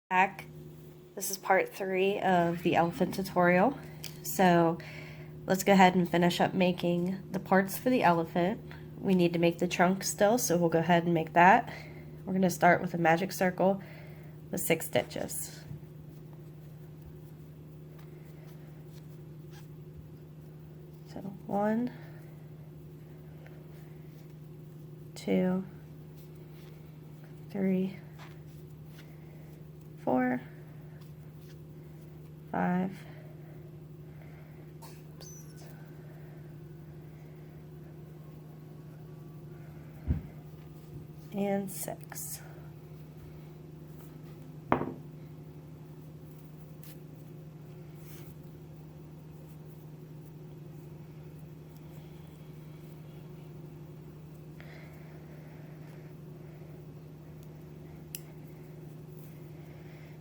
Back. This is part 3 of the elephant tutorial. So let's go ahead and finish up making the parts for the elephant. We need to make the trunk still, so we'll go ahead and make that. We're going to start with a magic circle with 6 stitches. So 1, 2, 3, 4, 5, and 6.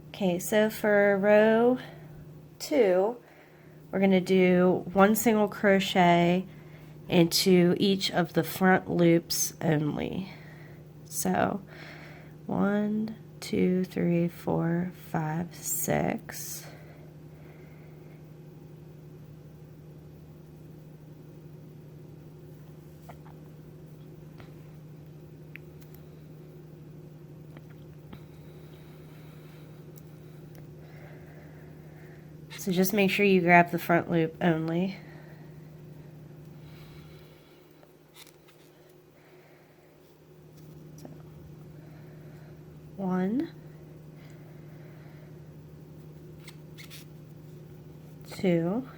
Okay, so for row 2, we're going to do 1 single crochet into each of the front loops only. So 1, 2, 3, 4, 5, 6. So just make sure you grab the front loop only. So, 1, 2,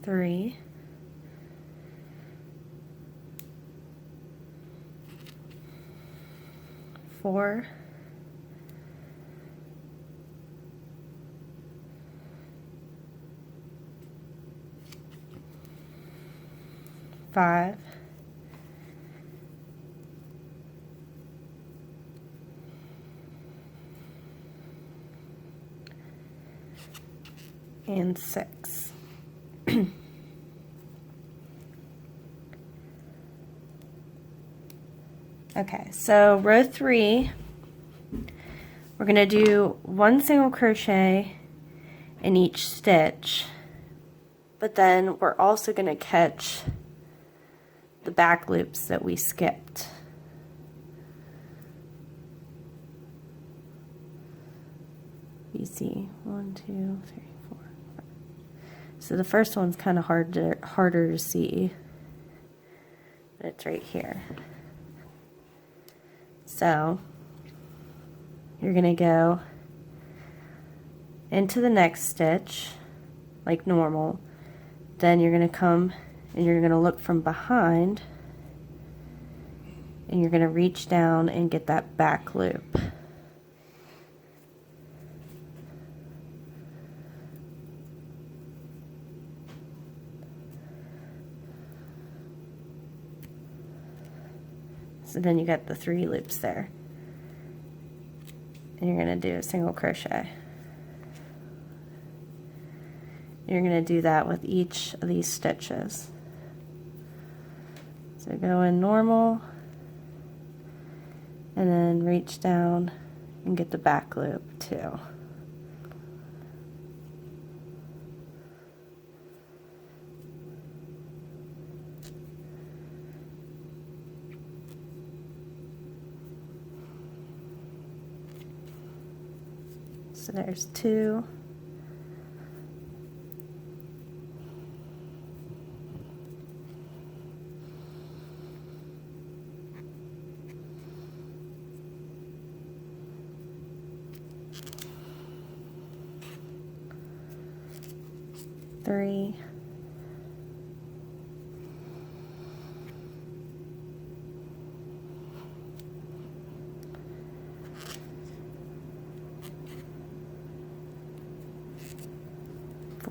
3, 4, 5, and 6. Okay, so row 3, we're going to do 1 single crochet in each stitch, but then we're also going to catch the back loops that we skipped. You see 1, 2, 3, 4, 5. So the first one's kind of harder to see, but it's right here. So you're going to go into the next stitch like normal, then you're going to come and you're going to look from behind and you're going to reach down and get that back loop. So then you got the 3 loops there. And you're going to do a single crochet. You're going to do that with each of these stitches. So go in normal, and then reach down and get the back loop too. So there's 2. Three.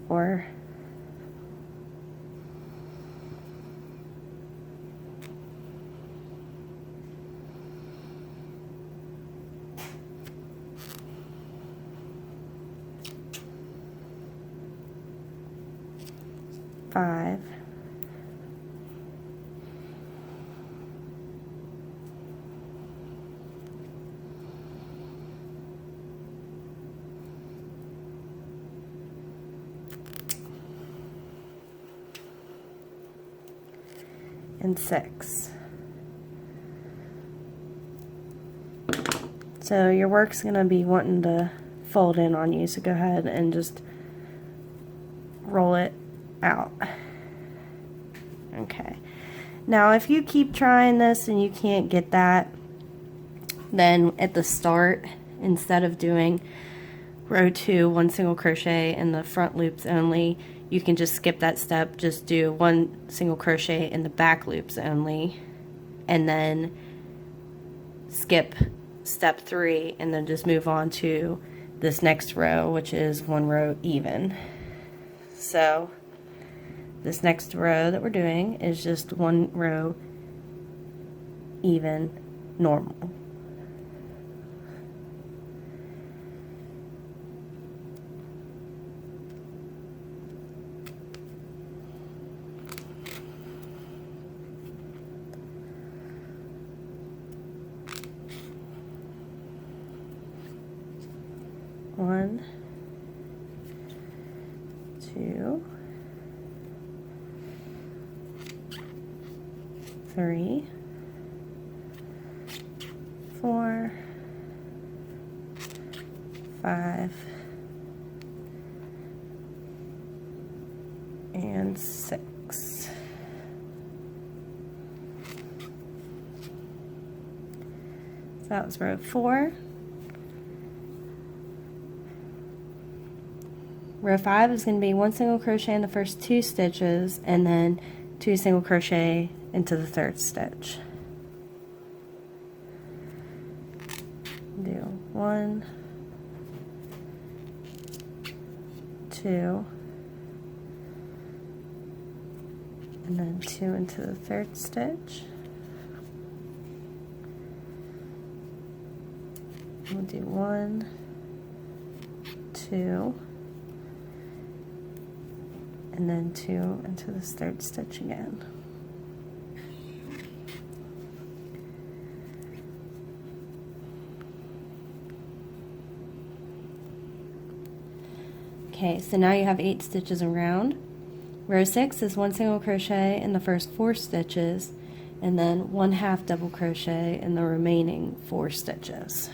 4. 5, 6, and 6. So your work's going to be wanting to fold in on you, so go ahead and just roll it out. Okay. Now if you keep trying this and you can't get that, then at the start, instead of doing row 2, 1 single crochet in the front loops only, you can just skip that step, just do 1 single crochet in the back loops only, and then skip step 3 and then just move on to this next row, which is 1 row even. So this next row that we're doing is just 1 row even normal. One, 2, 3, 4, 5, and 6. So that was row 4. Row 5 is going to be 1 single crochet in the first 2 stitches and then 2 single crochet into the 3rd stitch. Do 1, 2, and then 2 into the 3rd stitch. We'll do 1, 2, and then 2 into this 3rd stitch again. Okay, so now you have 8 stitches around. Row 6 is 1 single crochet in the first 4 stitches and then 1/2 double crochet in the remaining 4 stitches.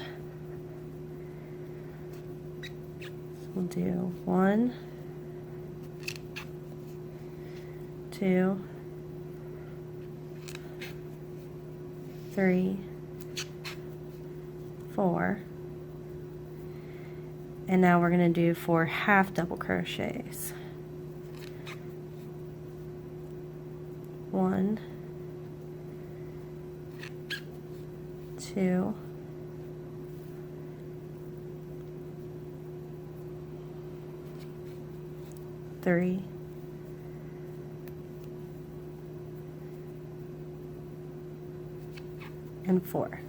So we'll do 1, 2, 3, 4, and now we're going to do 4 half double crochets. 1, 2, 3, 4.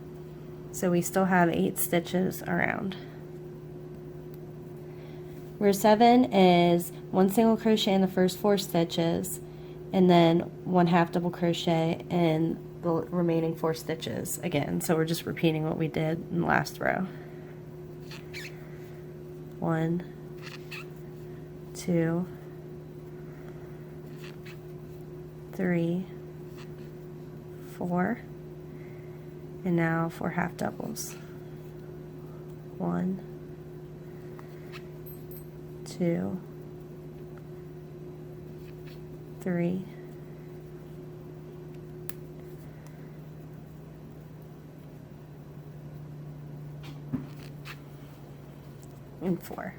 So we still have 8 stitches around. Row 7 is 1 single crochet in the first 4 stitches and then 1/2 double crochet in the remaining 4 stitches again. So we're just repeating what we did in the last row. 1, 2, 3, 4, and now 4 half doubles. 1, 2, 3, 4.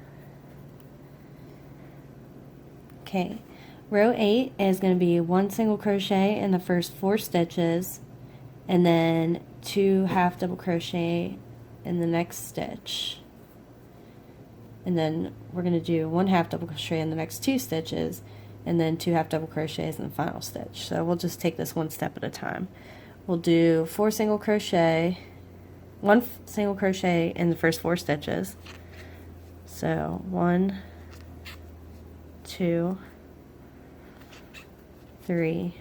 Okay, row 8 is going to be 1 single crochet in the first 4 stitches and then 2 half double crochet in the next stitch, and then we're going to do 1/2 double crochet in the next 2 stitches and then 2 half double crochets in the final stitch. So we'll just take this one step at a time. We'll do 4 single crochet, 1 single crochet in the first 4 stitches. So 1, 2, 3,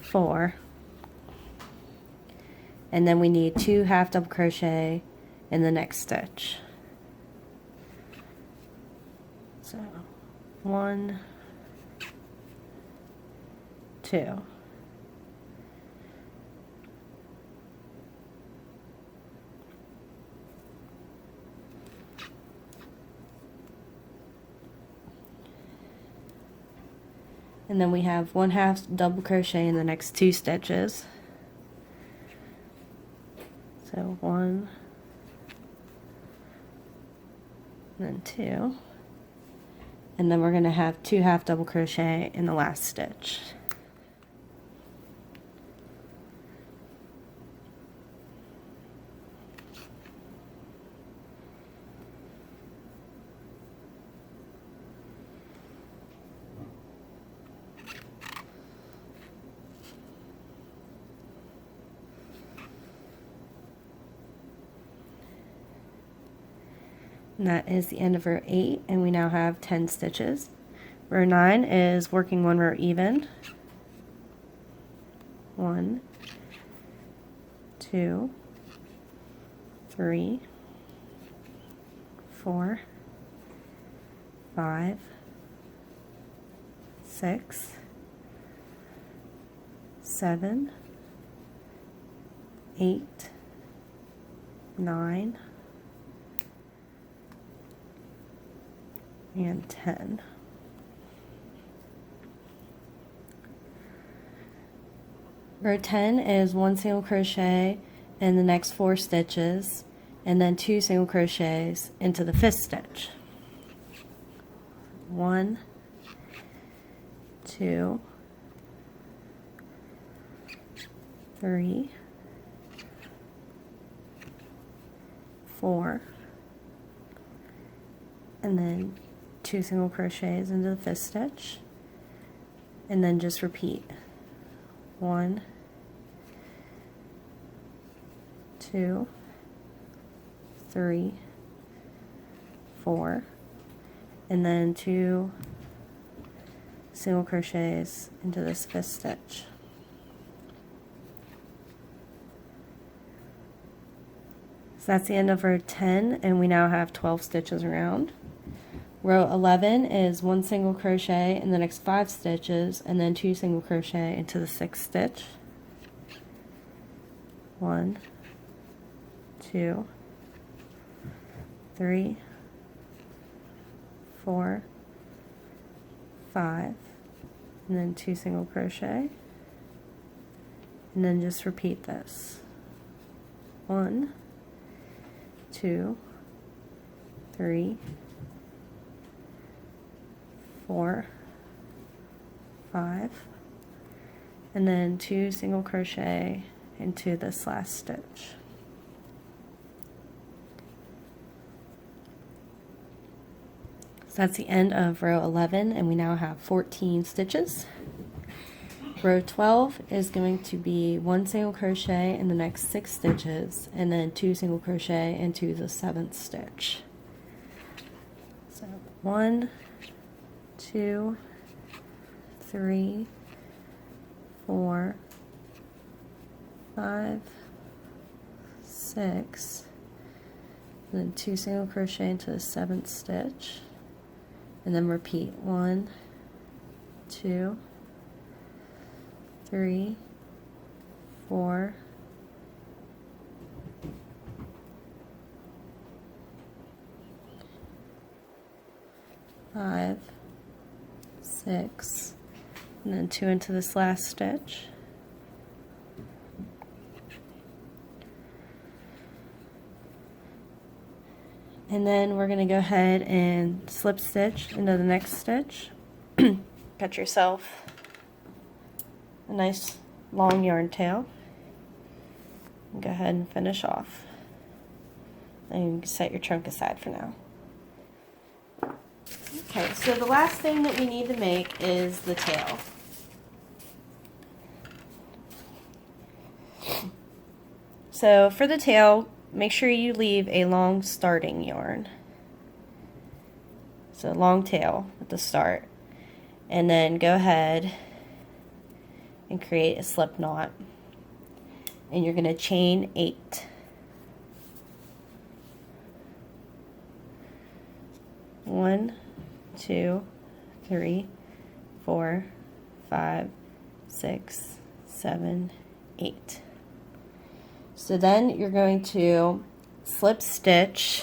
4, and then we need 2 half double crochet in the next stitch. So 1, 2. And then we have 1/2 double crochet in the next 2 stitches. So 1, and then 2. And then we're going to have 2 half double crochet in the last stitch. And that is the end of row 8, and we now have 10 stitches. Row 9 is working 1 row even. 1, 2, 3, 4, 5, 6, 7, 8, 9, and 10. Row 10 is 1 single crochet in the next 4 stitches, and then 2 single crochets into the 5th stitch. 1, 2, 3, 4, and then 2 single crochets into the 5th stitch, and then just repeat. 1, 2, 3, 4, and then 2 single crochets into this 5th stitch. So that's the end of row 10, and we now have 12 stitches around. Row 11 is 1 single crochet in the next 5 stitches, and then 2 single crochet into the 6th stitch. 1, 2, 3, 4, 5, and then 2 single crochet, and then just repeat this. 1, 2, 3, 4, 5, and then 2 single crochet into this last stitch. So that's the end of row 11, and we now have 14 stitches. Row 12 is going to be 1 single crochet in the next 6 stitches, and then 2 single crochet into the 7th stitch. So 1, 2, 3, 4, 5, 6, and then 2 single crochet into the 7th stitch, and then repeat. 1, 2, 3, 4, 5, 6, and then 2 into this last stitch. And then we're going to go ahead and slip stitch into the next stitch. Cut yourself a nice long yarn tail. And go ahead and finish off. And you can set your trunk aside for now. Okay, so the last thing that we need to make is the tail. So for the tail, make sure you leave a long starting yarn. So long tail at the start. And then go ahead and create a slip knot. And you're going to chain 8. One, 2, 3, 4, 5, 6, 7, 8. So then you're going to slip stitch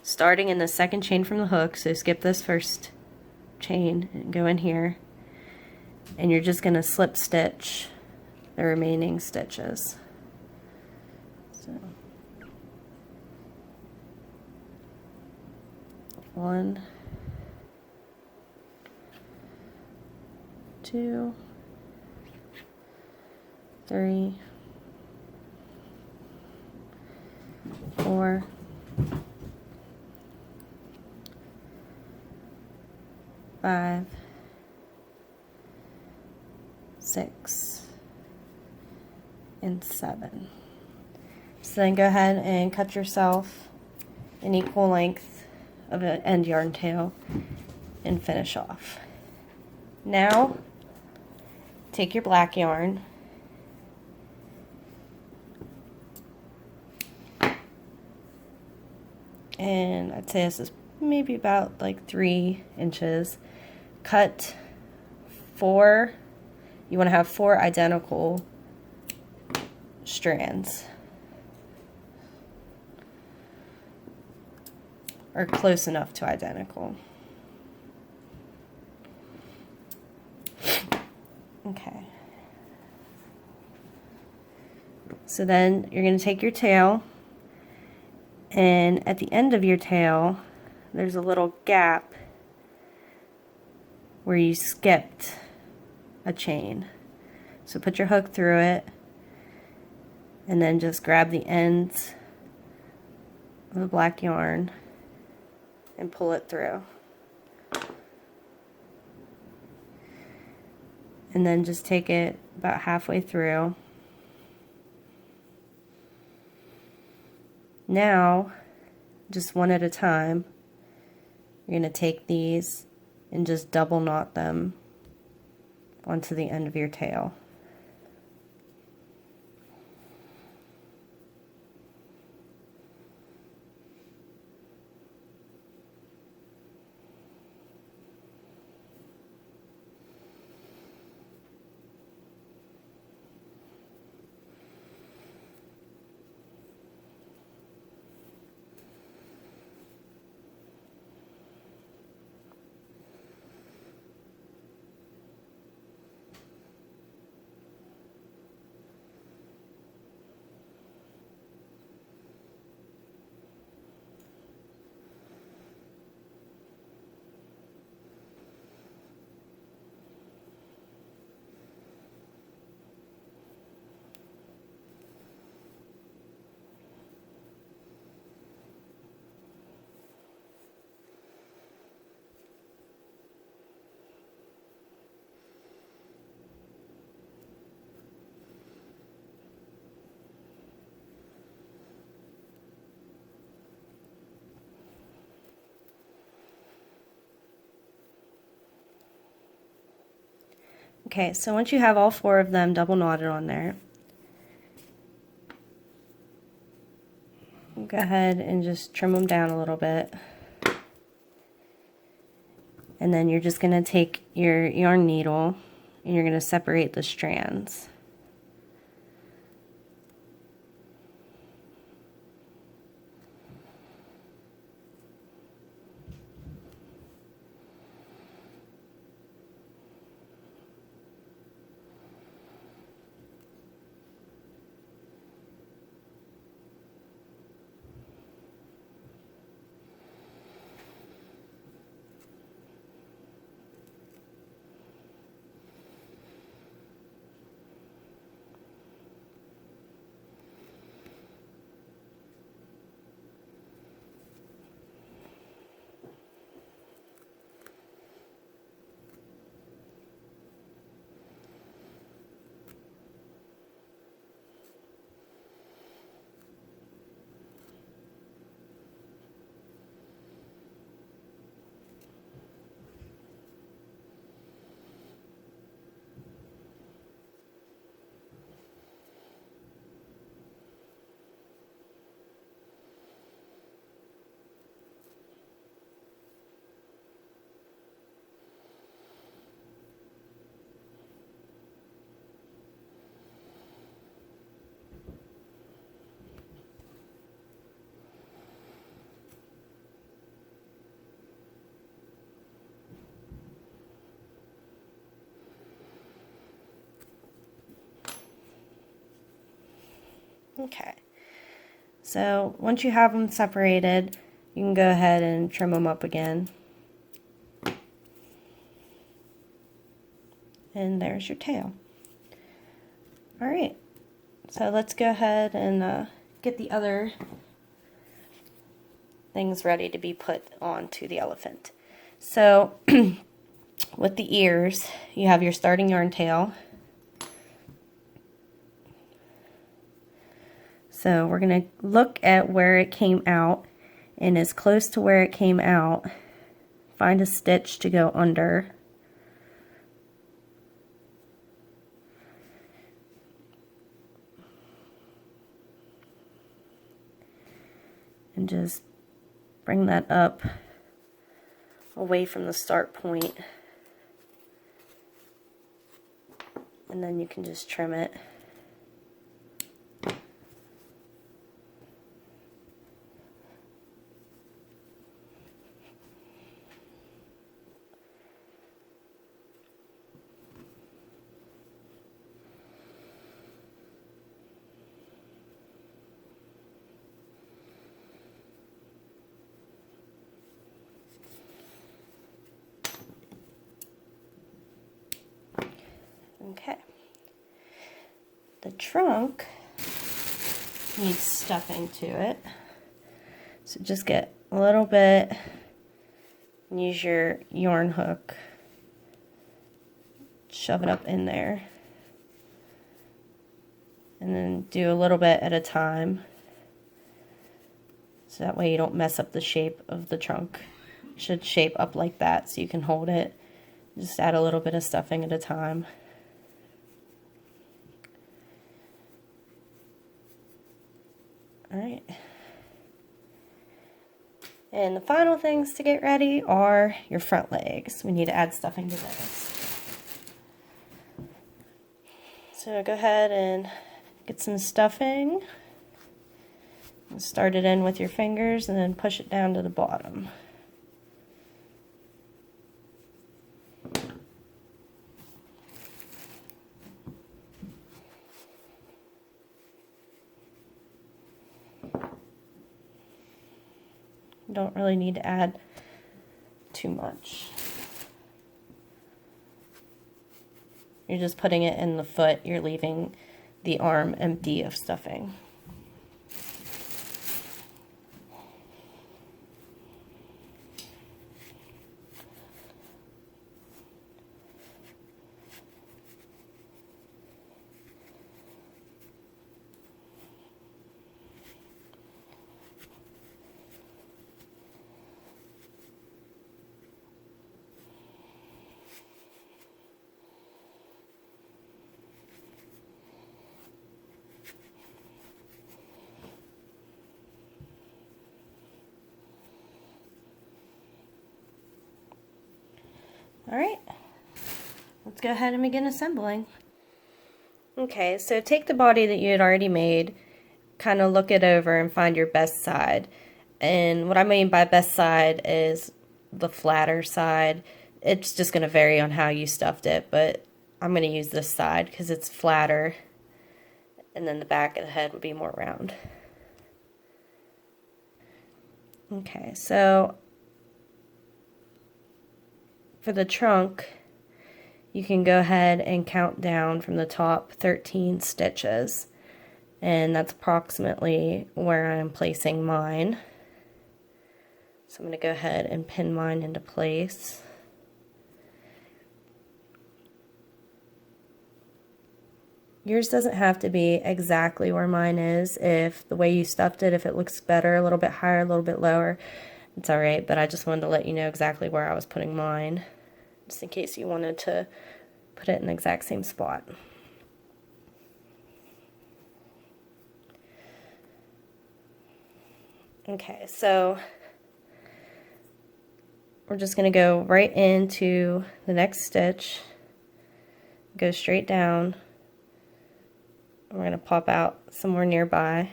starting in the second chain from the hook. So skip this first chain and go in here, and you're just going to slip stitch the remaining stitches. So 1, 2, 3, 4, 5, 6, and 7. So then go ahead and cut yourself an equal length of an end yarn tail and finish off. Now take your black yarn and I'd say this is maybe about like 3 inches. Cut 4, you want to have 4 identical strands, or close enough to identical. Okay. So then you're going to take your tail, and at the end of your tail there's a little gap where you skipped a chain. So put your hook through it and then just grab the ends of the black yarn and pull it through. And then just take it about halfway through. Now, just one at a time, you're going to take these and just double knot them onto the end of your tail. Okay, so once you have all 4 of them double knotted on there, go ahead and just trim them down a little bit. And then you're just going to take your yarn needle and you're going to separate the strands. Okay, so once you have them separated, you can go ahead and trim them up again. And there's your tail. Alright, so let's go ahead and get the other things ready to be put onto the elephant. So with the ears, you have your starting yarn tail. So we're going to look at where it came out, and as close to where it came out, find a stitch to go under. And just bring that up away from the start point. And then you can just trim it. Okay. The trunk needs stuffing to it. So just get a little bit, use your yarn hook, shove it up in there, and then do a little bit at a time. So that way you don't mess up the shape of the trunk. It should shape up like that so you can hold it. Just add a little bit of stuffing at a time. Alright. And the final things to get ready are your front legs. We need to add stuffing to those. So go ahead and get some stuffing. Start it in with your fingers and then push it down to the bottom. You don't really need to add too much. You're just putting it in the foot. You're leaving the arm empty of stuffing. Alright, let's go ahead and begin assembling. Okay, so take the body that you had already made, kind of look it over and find your best side. And what I mean by best side is the flatter side. It's just going to vary on how you stuffed it, but I'm going to use this side because it's flatter, and then the back of the head would be more round. Okay, so for the trunk, you can go ahead and count down from the top 13 stitches, and that's approximately where I'm placing mine. So I'm going to go ahead and pin mine into place. Yours doesn't have to be exactly where mine is. If the way you stuffed it, if it looks better, a little bit higher, a little bit lower, it's alright, but I just wanted to let you know exactly where I was putting mine, just in case you wanted to put it in the exact same spot. Okay, so we're just going to go right into the next stitch, go straight down. We're going to pop out somewhere nearby.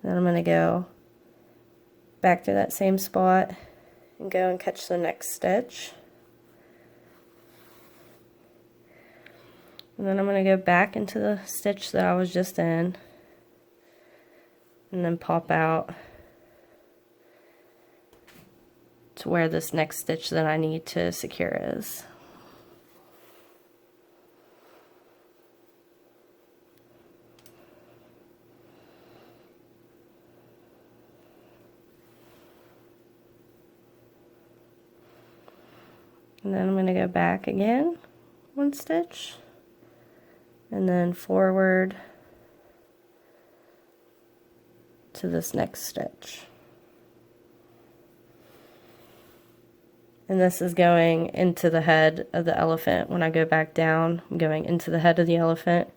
Then I'm going to go back to that same spot and go and catch the next stitch. And then I'm going to go back into the stitch that I was just in, and then pop out to where this next stitch that I need to secure is. And then I'm going to go back again, one stitch, and then forward to this next stitch. And this is going into the head of the elephant. When I go back down, I'm going into the head of the elephant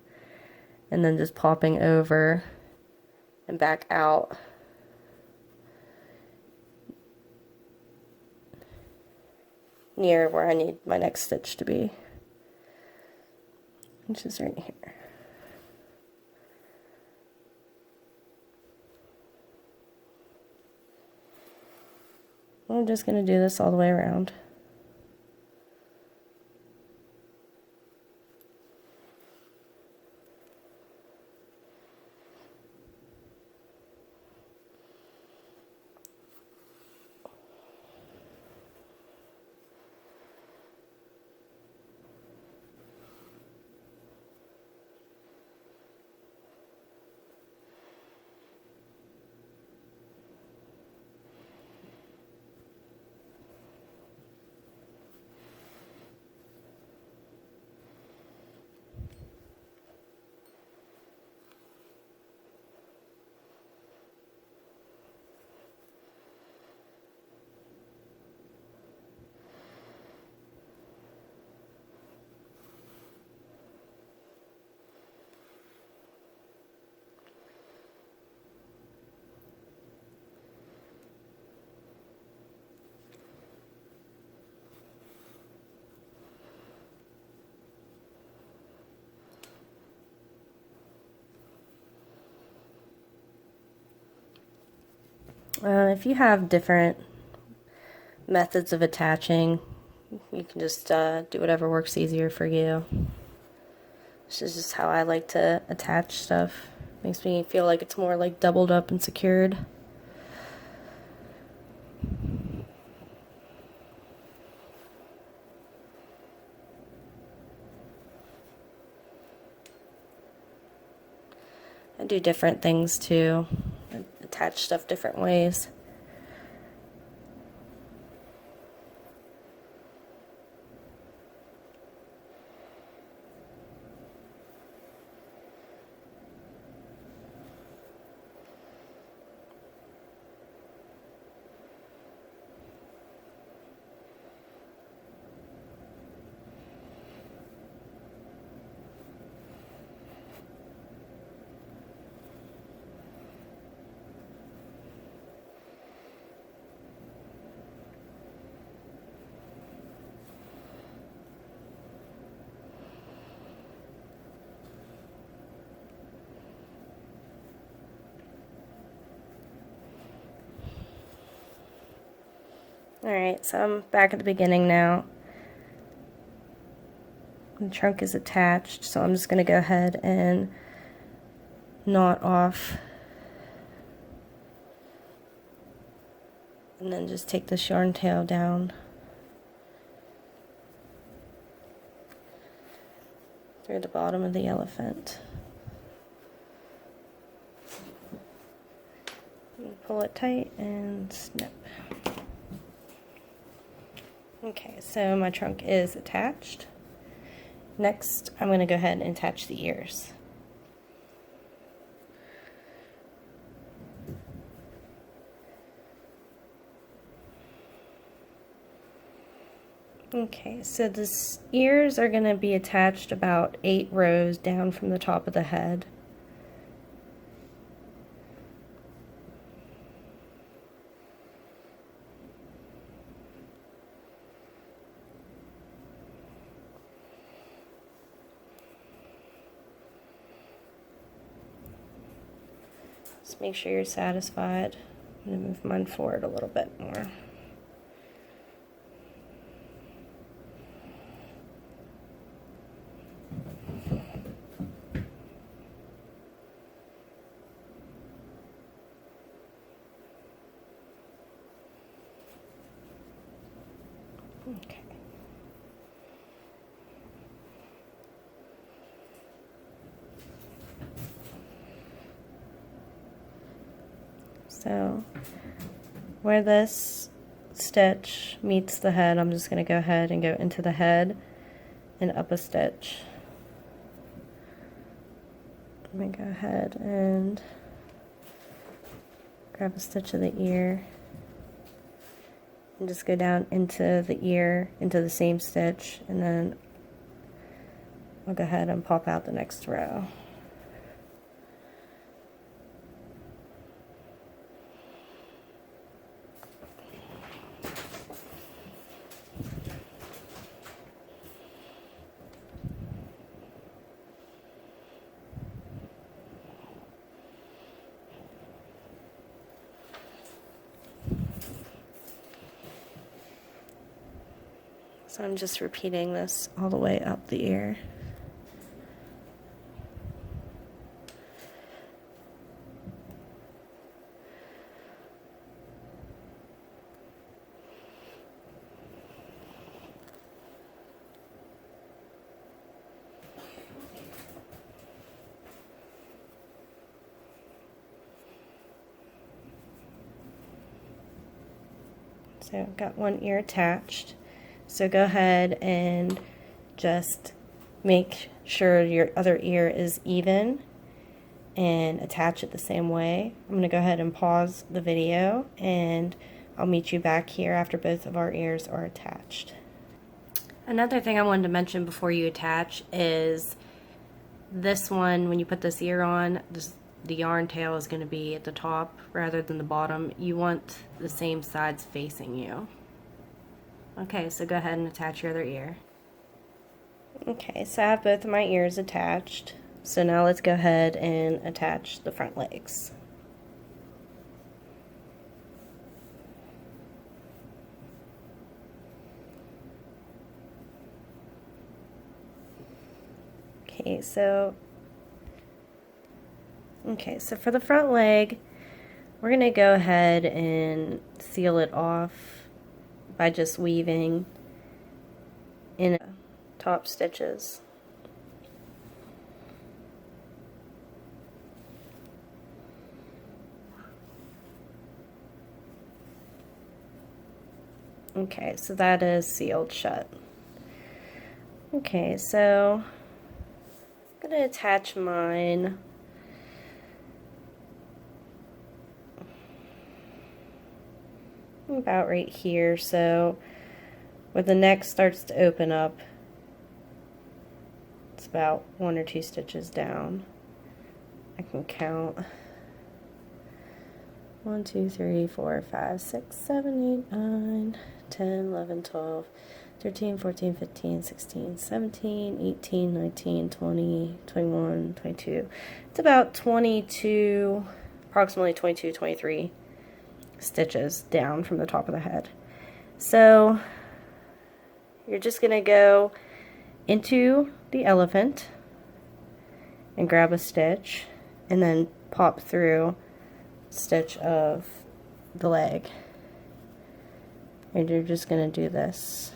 and then just popping over and back out. Near where I need my next stitch to be, which is right here. I'm just going to do this all the way around. If you have different methods of attaching, you can just do whatever works easier for you. This is just how I like to attach stuff. Makes me feel like it's more like doubled up and secured. I do different things too. I attach stuff different ways. Alright, so I'm back at the beginning now. The trunk is attached, so I'm just going to go ahead and knot off. And then just take this yarn tail down through the bottom of the elephant. And pull it tight and snip. Okay, so my trunk is attached. Next, I'm going to go ahead and attach the ears. Okay, so the ears are going to be attached about 8 rows down from the top of the head. Just make sure you're satisfied. I'm going to move mine forward a little bit more. So where this stitch meets the head, I'm just going to go ahead and go into the head and up a stitch. I'm going to go ahead and grab a stitch of the ear and just go down into the ear, into the same stitch, and then I'll go ahead and pop out the next row. So I'm just repeating this all the way up the ear. So I've got one ear attached. So go ahead and just make sure your other ear is even and attach it the same way. I'm going to go ahead and pause the video and I'll meet you back here after both of our ears are attached. Another thing I wanted to mention before you attach is this one, when you put this ear on, the yarn tail is going to be at the top rather than the bottom. You want the same sides facing you. Okay, so go ahead and attach your other ear. Okay, so I have both of my ears attached. So now let's go ahead and attach the front legs. Okay, so for the front leg, we're going to go ahead and seal it off by just weaving in top stitches. Okay, so that is sealed shut. Okay, so I'm going to attach mine about right here, so where the neck starts to open up, it's about 1 or 2 stitches down. I can count 1, 2, 3, 4, 5, 6, 7, 8, 9, 10, 11, 12, 13, 14, 15, 16, 17, 18, 19, 20, 21, 22. It's about 22, approximately 22, 23 stitches down from the top of the head. So you're just going to go into the elephant and grab a stitch and then pop through a stitch of the leg. And you're just going to do this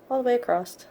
all the way across.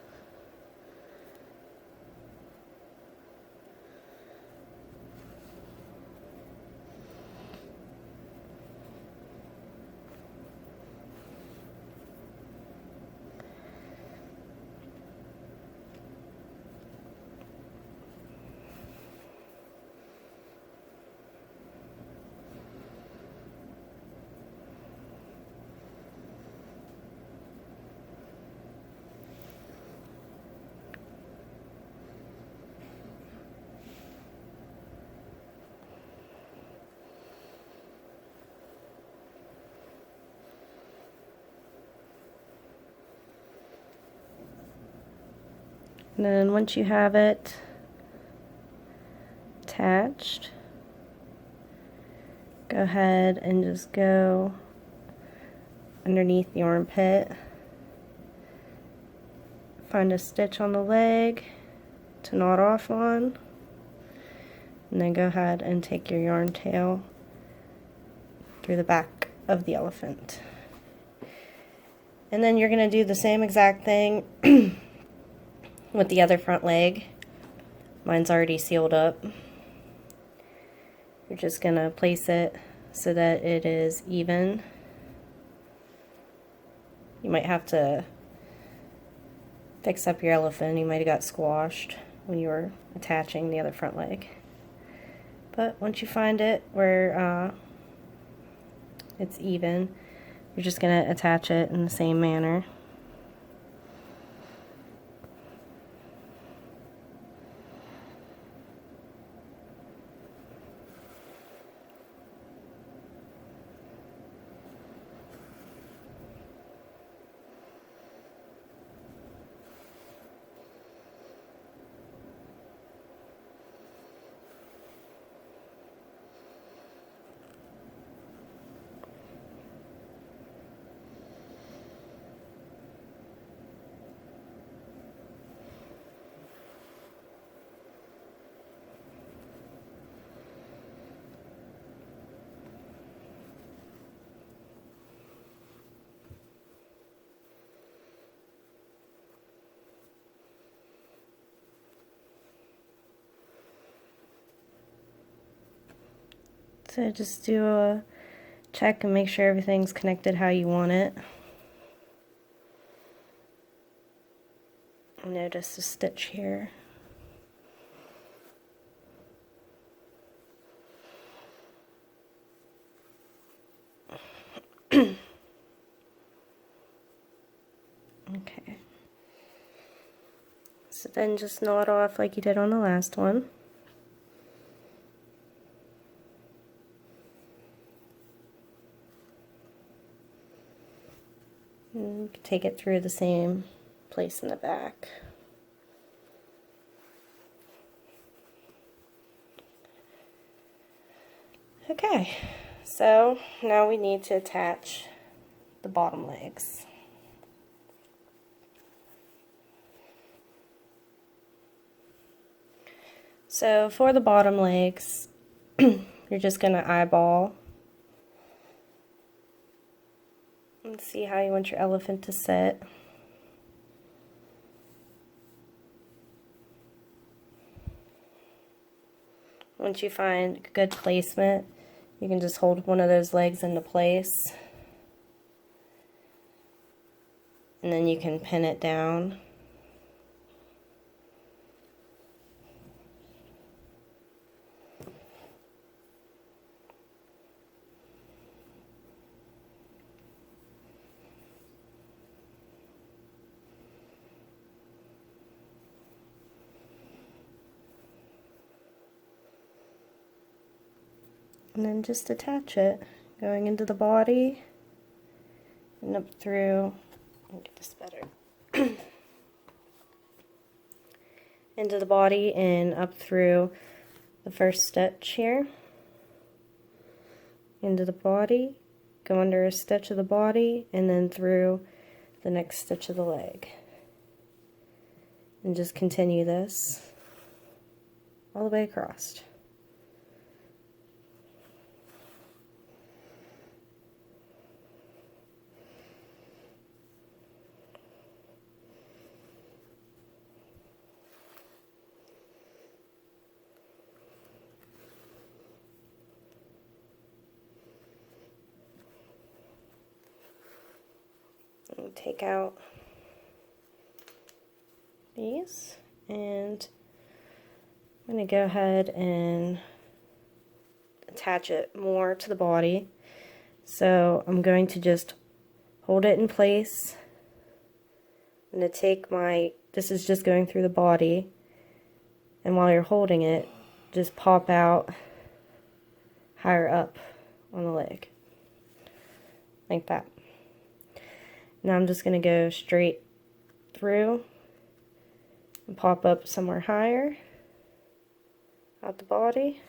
And then once you have it attached, go ahead and just go underneath the armpit, find a stitch on the leg to knot off on, and then go ahead and take your yarn tail through the back of the elephant. And then you're going to do the same exact thing with the other front leg. Mine's already sealed up. You're just going to place it so that it is even. You might have to fix up your elephant. You might have got squashed when you were attaching the other front leg. But once you find it where it's even, you're just going to attach it in the same manner. So just do a check and make sure everything's connected how you want it. Notice the stitch here. Okay. So then just knot off like you did on the last one. And you can take it through the same place in the back. Okay, so now we need to attach the bottom legs. So for the bottom legs, you're just going to eyeball and see how you want your elephant to sit. Once you find good placement, you can just hold one of those legs into place, and then you can pin it down. And then just attach it, going into the body and up through, let me get this better, into the body and up through the first stitch here, into the body, go under a stitch of the body, and then through the next stitch of the leg. And just continue this all the way across. And take out these, and I'm going to go ahead and attach it more to the body. So I'm going to just hold it in place. I'm going to take this is just going through the body, and while you're holding it, just pop out higher up on the leg, like that. Now I'm just going to go straight through and pop up somewhere higher out the body.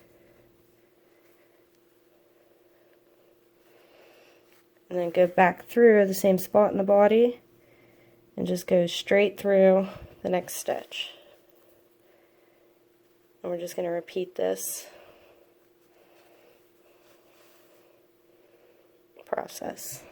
And then go back through the same spot in the body and just go straight through the next stitch. And we're just going to repeat this process.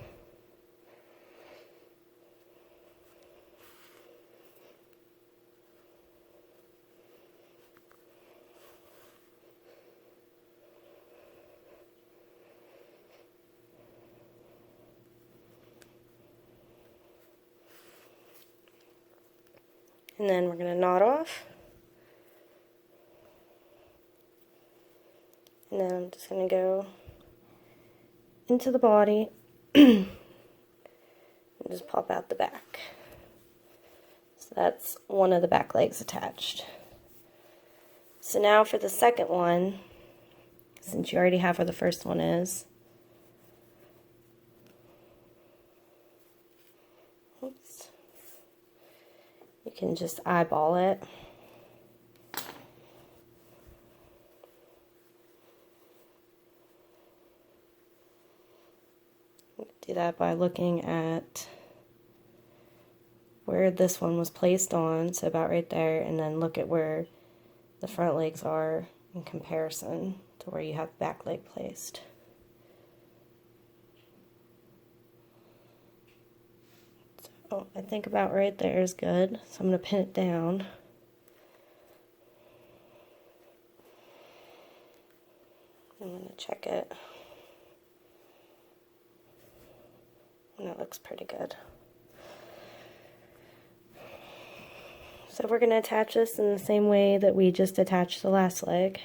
And then we're going to knot off. And then I'm just going to go into the body and just pop out the back. So that's one of the back legs attached. So now for the second one, since you already have where the first one is, oops, you can just eyeball it. Do that by looking at where this one was placed on, so about right there, and then look at where the front legs are in comparison to where you have the back leg placed. So I think about right there is good, so I'm going to pin it down. I'm going to check it. And it looks pretty good. So we're going to attach this in the same way that we just attached the last leg.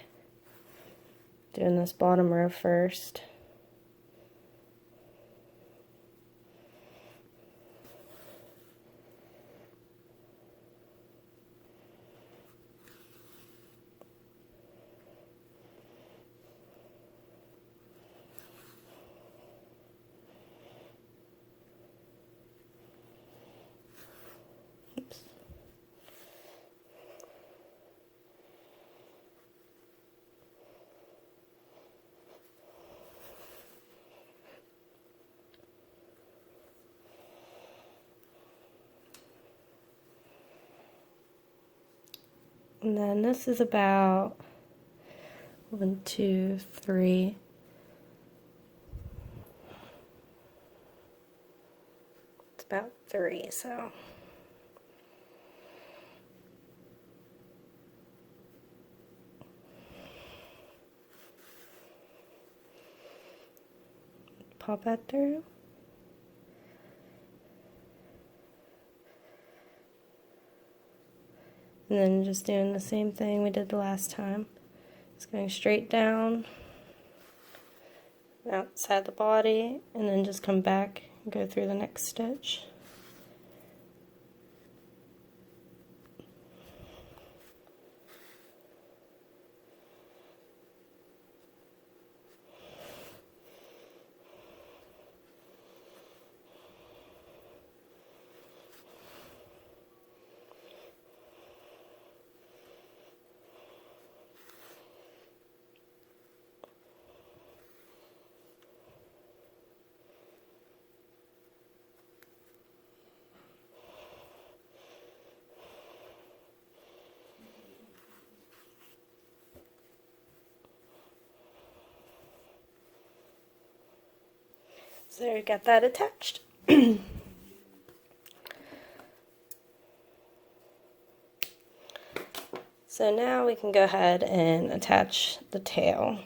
Doing this bottom row first. Oops. And then this is about 1, 2, 3. It's about 3, so. Pop that through. And then just doing the same thing we did the last time. Just going straight down, outside the body, and then just come back and go through the next stitch. So there, you got that attached. So now we can go ahead and attach the tail.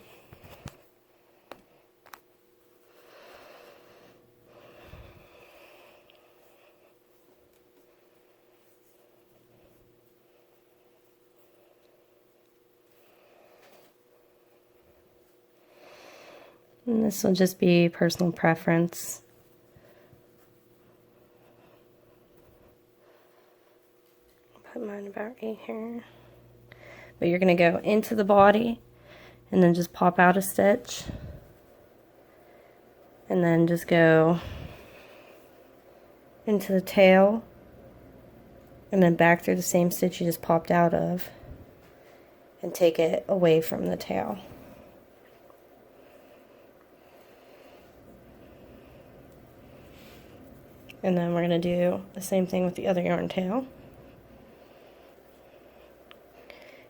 And this will just be personal preference. Put mine about right here. But you're going to go into the body and then just pop out a stitch. And then just go into the tail and then back through the same stitch you just popped out of and take it away from the tail. And then we're going to do the same thing with the other yarn tail.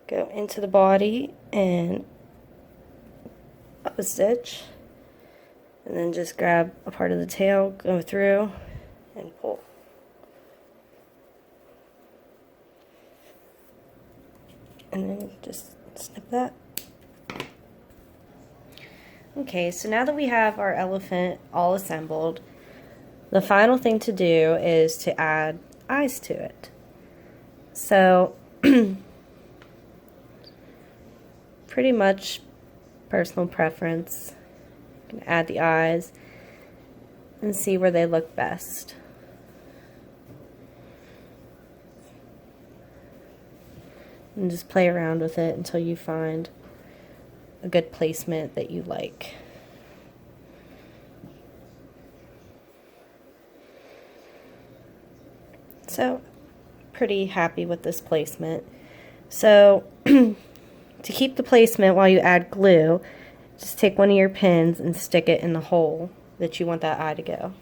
Go into the body and up a stitch, and then just grab a part of the tail, go through, and pull. And then just snip that. Okay, so now that we have our elephant all assembled, the final thing to do is to add eyes to it. So pretty much personal preference. You can add the eyes and see where they look best. And just play around with it until you find a good placement that you like. So, pretty happy with this placement. So, to keep the placement while you add glue, just take one of your pins and stick it in the hole that you want that eye to go.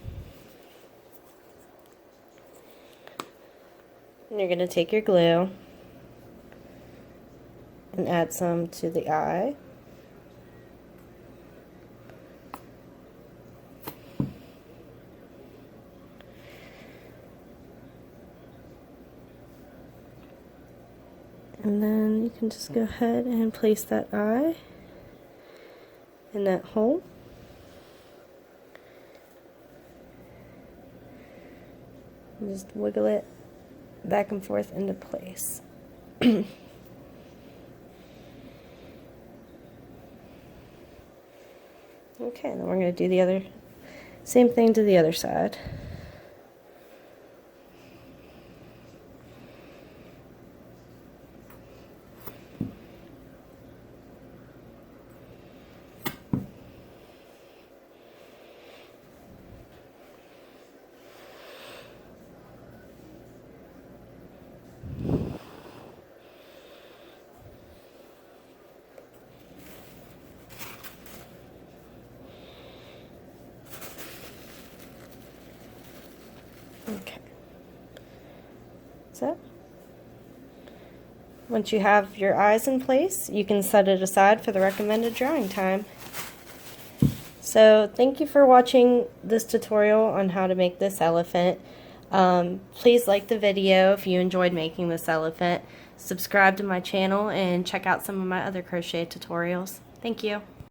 And you're going to take your glue and add some to the eye. And then you can just go ahead and place that eye in that hole. And just wiggle it back and forth into place. Okay, then we're going to do the same thing to the other side. Okay. So, once you have your eyes in place, you can set it aside for the recommended drawing time. So, thank you for watching this tutorial on how to make this elephant. Please like the video if you enjoyed making this elephant. Subscribe to my channel and check out some of my other crochet tutorials. Thank you.